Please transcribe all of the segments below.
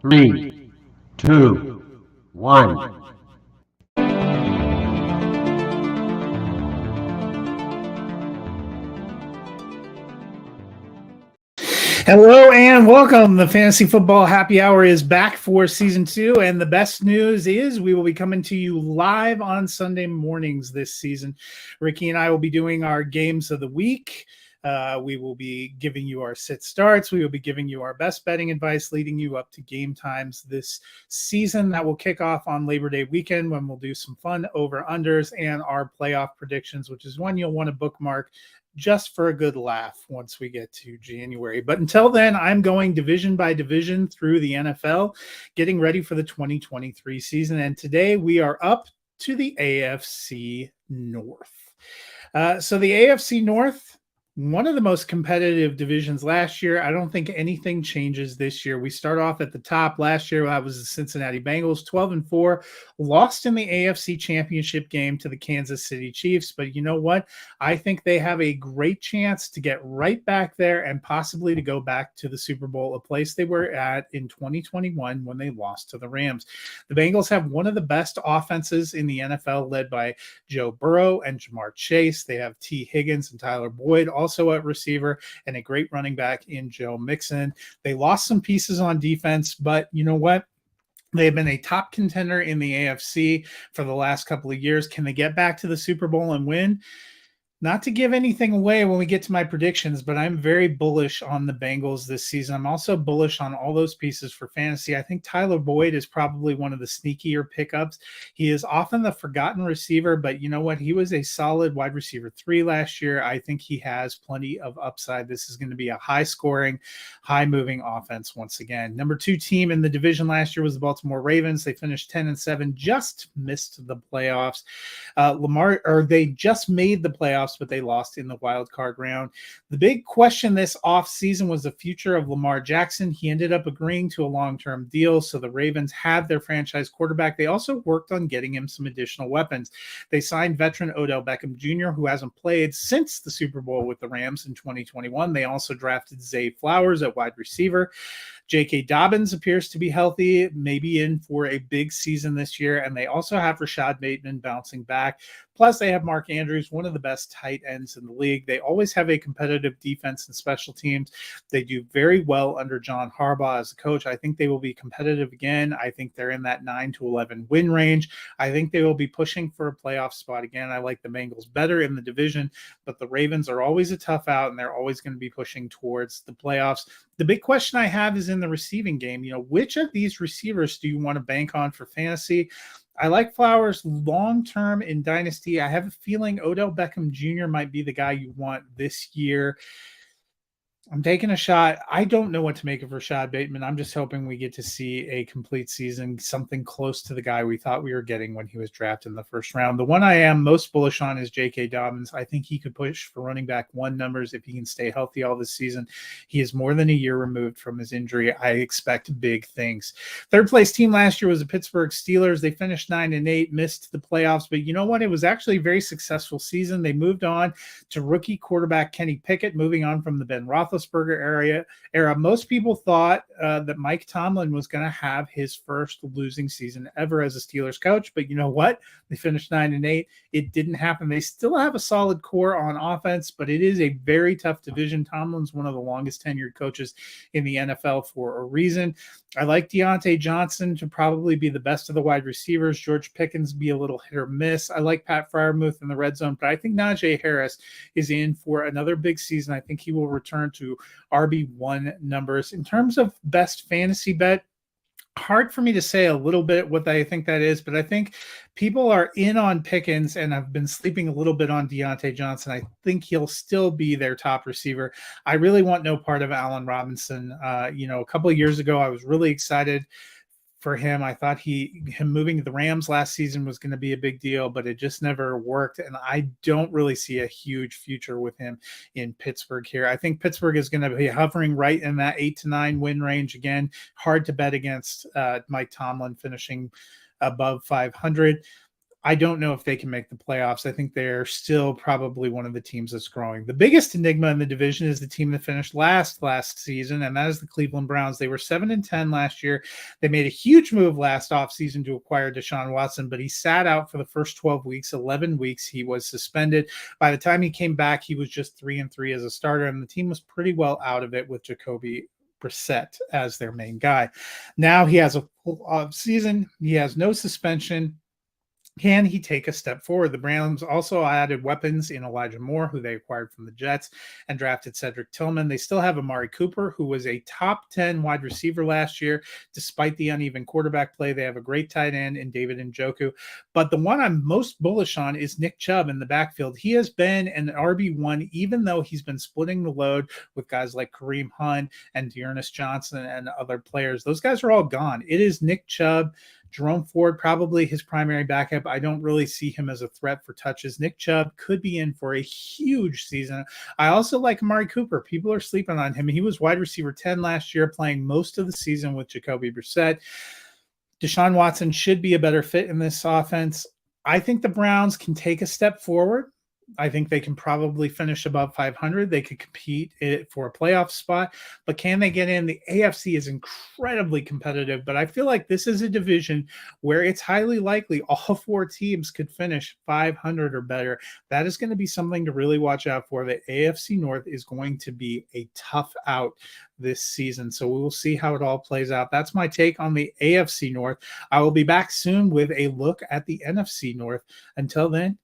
Three, two, one. Hello and welcome. The Fantasy Football Happy Hour is back for season 2, and the best news is we will be coming to you live on Sunday mornings this season. Ricky and I will be doing our games of the week. We will be giving you our sit starts. We will be giving you our best betting advice, leading you up to game times this season. That will kick off on Labor Day weekend when we'll do some fun over-unders and our playoff predictions, which is one you'll want to bookmark just for a good laugh once we get to January. But until then, I'm going division by division through the NFL, getting ready for the 2023 season. And today we are up to the AFC North. So the AFC North, one of the most competitive divisions last year. I don't think anything changes this year. We start off at the top. Last year, that was the Cincinnati Bengals, 12-4, lost in the AFC Championship game to the Kansas City Chiefs. But you know what? I think they have a great chance to get right back there and possibly to go back to the Super Bowl, a place they were at in 2021 when they lost to the Rams. The Bengals have one of the best offenses in the NFL, led by Joe Burrow and Jamar Chase. They have T. Higgins and Tyler Boyd also at receiver, and a great running back in Joe Mixon. They lost some pieces on defense, but you know what? They've been a top contender in the AFC for the last couple of years. Can they get back to the Super Bowl and win? Not to give anything away when we get to my predictions, but I'm very bullish on the Bengals this season. I'm also bullish on all those pieces for fantasy. I think Tyler Boyd is probably one of the sneakier pickups. He is often the forgotten receiver, but you know what? He was a solid wide receiver 3 last year. I think he has plenty of upside. This is going to be a high-scoring, high-moving offense once again. Number 2 team in the division last year was the Baltimore Ravens. They finished 10-7, just missed the playoffs. They just made the playoffs, but they lost in the wild card round. The big question this offseason was the future of Lamar Jackson. He ended up agreeing to a long-term deal, so the Ravens had their franchise quarterback. They also worked on getting him some additional weapons. They signed veteran Odell Beckham Jr., who hasn't played since the Super Bowl with the Rams in 2021. They also drafted Zay Flowers at wide receiver. J.K. Dobbins appears to be healthy, maybe in for a big season this year. And they also have Rashad Bateman bouncing back. Plus, they have Mark Andrews, one of the best tight ends in the league. They always have a competitive defense and special teams. They do very well under John Harbaugh as a coach. I think they will be competitive again. I think they're in that 9-11 win range. I think they will be pushing for a playoff spot again. I like the Bengals better in the division, but the Ravens are always a tough out, and they're always going to be pushing towards the playoffs. The big question I have is in the receiving game. You know, which of these receivers do you want to bank on for fantasy? I like Flowers long-term in Dynasty. I have a feeling Odell Beckham Jr. might be the guy you want this year. I'm taking a shot. I don't know what to make of Rashad Bateman. I'm just hoping we get to see a complete season, something close to the guy we thought we were getting when he was drafted in the first round. The one I am most bullish on is J.K. Dobbins. I think he could push for running back 1 numbers if he can stay healthy all this season. He is more than a year removed from his injury. I expect big things. Third place team last year was the Pittsburgh Steelers. They finished 9-8, missed the playoffs, but you know what? It was actually a very successful season. They moved on to rookie quarterback Kenny Pickett, moving on from the Ben Roethlisberger era. Most people thought that Mike Tomlin was going to have his first losing season ever as a Steelers coach, but you know what? They finished 9-8. It didn't happen. They still have a solid core on offense, but it is a very tough division. Tomlin's one of the longest tenured coaches in the NFL for a reason. I like Deontay Johnson to probably be the best of the wide receivers. George Pickens be a little hit or miss. I like Pat Freiermuth in the red zone, but I think Najee Harris is in for another big season. I think he will return to RB1 numbers. In terms of best fantasy bet, hard for me to say a little bit what I think that is, but I think people are in on Pickens and have been sleeping a little bit on Deontay Johnson. I think he'll still be their top receiver. I really want no part of Allen Robinson. A couple of years ago, I was really excited for him. I thought him moving to the Rams last season was going to be a big deal, but it just never worked. And I don't really see a huge future with him in Pittsburgh here. I think Pittsburgh is going to be hovering right in that 8-9 win range. Again, hard to bet against Mike Tomlin finishing above 500. I don't know if they can make the playoffs. I think they're still probably one of the teams that's growing. The biggest enigma in the division is the team that finished last season, and that is the Cleveland Browns. They were 7-10 last year. They made a huge move last offseason to acquire Deshaun Watson, but he sat out for the first 12 weeks, 11 weeks. He was suspended. By the time he came back, he was just 3-3 as a starter, and the team was pretty well out of it with Jacoby Brissett as their main guy. Now he has a full season. He has no suspension. Can he take a step forward? The Browns also added weapons in Elijah Moore, who they acquired from the Jets, and drafted Cedric Tillman. They still have Amari Cooper, who was a top 10 wide receiver last year, despite the uneven quarterback play. They have a great tight end in David Njoku. But the one I'm most bullish on is Nick Chubb in the backfield. He has been an RB1, even though he's been splitting the load with guys like Kareem Hunt and Dearness Johnson and other players. Those guys are all gone. It is Nick Chubb, Jerome Ford, probably his primary backup. I don't really see him as a threat for touches. Nick Chubb could be in for a huge season. I also like Amari Cooper. People are sleeping on him. He was wide receiver 10 last year, playing most of the season with Jacoby Brissett. Deshaun Watson should be a better fit in this offense. I think the Browns can take a step forward. I think they can probably finish above 500. They could compete for a playoff spot, but can they get in? The AFC is incredibly competitive, but I feel like this is a division where it's highly likely all four teams could finish 500 or better. That is going to be something to really watch out for. The AFC North is going to be a tough out this season, so we will see how it all plays out. That's my take on the AFC North. I will be back soon with a look at the NFC North. Until then,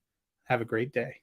have a great day.